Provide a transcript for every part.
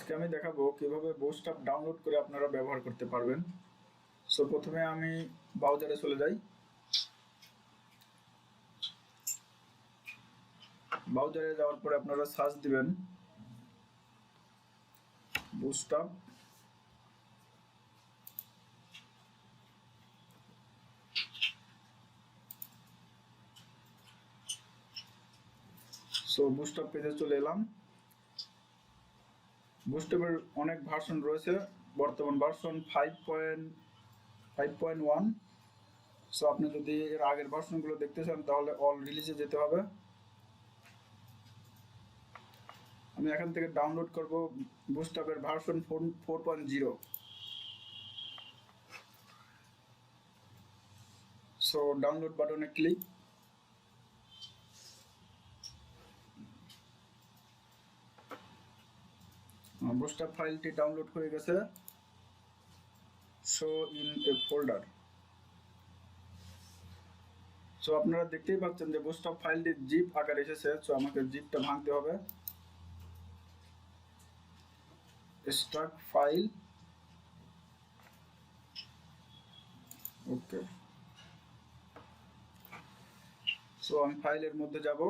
আজকে আমি দেখাবো কিভাবে বুটস্ট্র্যাপ ডাউনলোড করে আপনারা ব্যবহার করতে পারবেন। সো প্রথমে আমি ব্রাউজারে চলে যাই। ব্রাউজারে যাওয়ার পরে আপনারা সার্চ দিবেন বুটস্ট্র্যাপ। সো বুটস্ট্র্যাপ পেজে চলে এলাম। বুটস্ট্র্যাপের অনেক ভার্সন রয়েছে, বর্তমান ভার্সন 5.1। সো আপনি যদি এর আগের ভার্সনগুলো দেখতে চান তাহলে অল রিলিজে যেতে হবে। আমি এখান থেকে ডাউনলোড করব বুটস্ট্র্যাপের ভার্সন 4.0। সো ডাউনলোড বাটনে ক্লিক। বুটস্ট্র্যাপ ফাইলটি ডাউনলোড হয়ে গেছে। Show in a folder. So আপনারা দেখতেই পাচ্ছেন যে বুটস্ট্র্যাপ ফাইলটি জিপ আকারে এসেছে। সো আমাকে জিপটা ভাঙতে হবে। স্টার্ট ফাইল, ওকে। সো আমি ফাইলের মধ্যে যাব।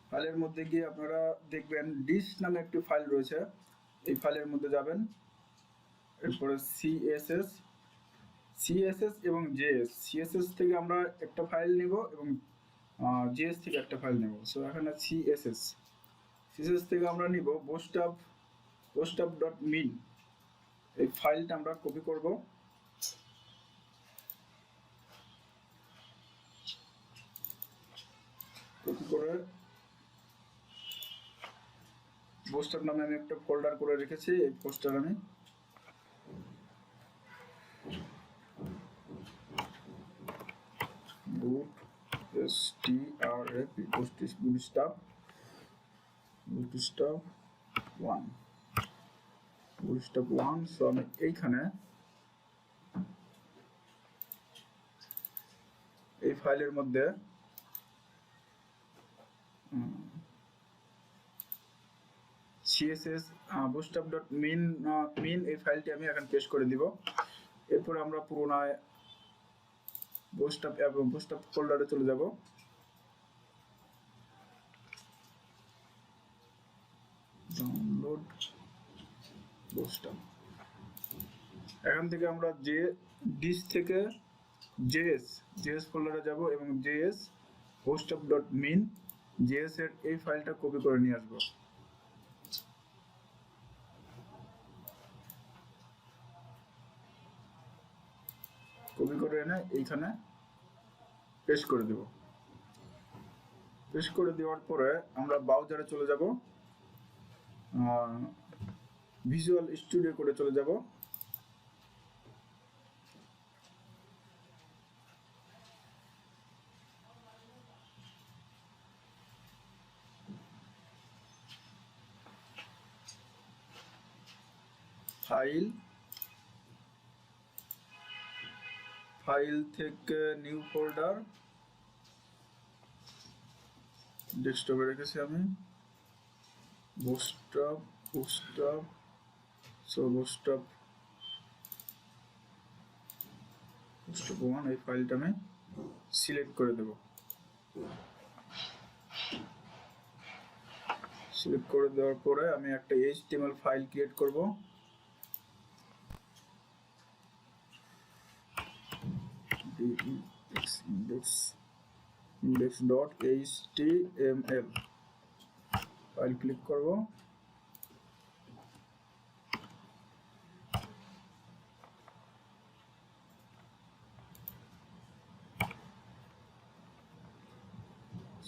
ফাইলের মধ্যে গিয়ে আপনারা দেখবেন ডিস নামে একটি ফাইল রয়েছে। এই ফাইলের মধ্যে যাবেন। এরপরে সিএসএস এবং জেএস। সিএসএস থেকে আমরা একটা ফাইল নেব এবং জেএস থেকে একটা ফাইল নেব। সো এখানে সিএসএস থেকে আমরা নিব bootstrap.min। এই ফাইলটা আমরা কপি করব। কপি করে বুটস্ট্র্যাপ নামে আমি একটা ফোল্ডার করে রেখেছি। এই পোস্টার আমি bootstrap 1। সো আমি এইখানে এই ফাইলের মধ্যে css bootstrap.min এই ফাইলটি আমি এখন পেস্ট করে দিব। এরপর আমরা পুরোনায় বুটস্ট্র্যাপ ফোল্ডারে চলে যাব। Download bootstrap. এখান থেকে আমরা যে ডিস থেকে জেএস ফোল্ডারে যাব এবং জেএস bootstrap.min জেএস এর এই ফাইলটা কপি করে নিয়ে আসবো। কপি করে এনে এইখানে পেস্ট করে দেব। পেস্ট করে দেওয়ার পরে আমরা ব্রাউজারে চলে যাব। ভিজুয়াল স্টুডিও করে চলে যাব। ফাইল থেকে নিউ ফোল্ডার, ডেস্কটপে রেখেছি আমি বুটস্ট্র্যাপ। সো বুটস্ট্র্যাপ 1 এই ফাইলটা আমি সিলেক্ট করে দেব। সিলেক্ট করে দেওয়ার পরে আমি একটা HTML ফাইল ক্রিয়েট করব। index.html ফাইল ক্লিক করব।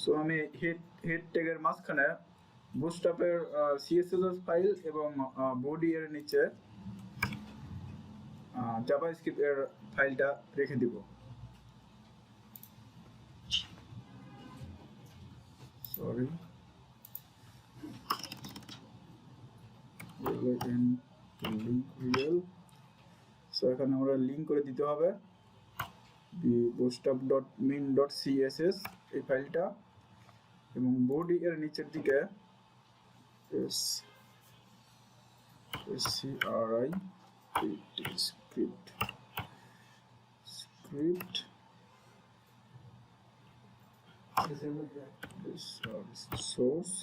সো আমি হেড ট্যাগের মাঝখানে বুটস্ট্র্যাপের সিএসএস ফাইল এবং বডি এর নিচে জাভাস্ক্রিপ্ট এর ফাইলটা রেখে দিব। সরি, সো এখানে আমরা লিঙ্ক করে দিতে হবে bootstrap.min.css এই ফাইলটা, এবং বডি এর নিচের দিকে S script script source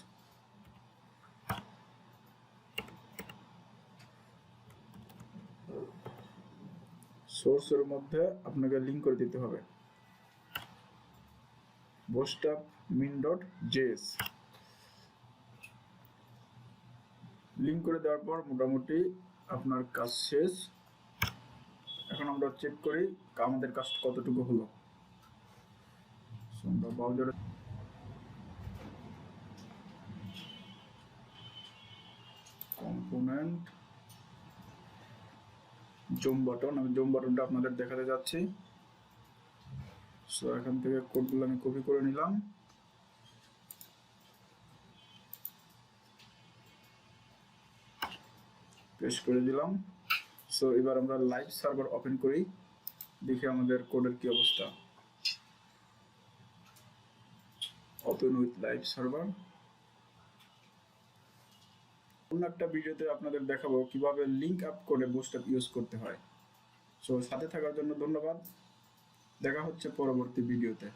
সোর্সের মধ্যে আপনাকে লিংক করে দিতে হবে bootstrap min.js লিংক করে দেওয়ার পর মোটামুটি আপনার কাজ শেষ। এখন আমরা চেক করি আমাদের কাজ কতটুকু হলো। আমরা ব্রাউজারে কম্পোনেন্ট জুম বাটন, আমি জুম বাটনটা আপনাদের দেখাতে যাচ্ছি। সো এখান থেকে কোডগুলো আমি কপি করে নিলাম, পেস্ট করে দিলাম। সো এবার আমরা লাইভ সার্ভার ওপেন করি, দেখি আমাদের কোডের কি অবস্থা। Open with live server. অন্য একটা ভিডিওতে আপনাদের দেখাবো কিভাবে লিংক আপ করে বুটস্ট্র্যাপ ইউজ করতে হয়। সো সাথে থাকার জন্য ধন্যবাদ, দেখা হচ্ছে পরবর্তী ভিডিওতে।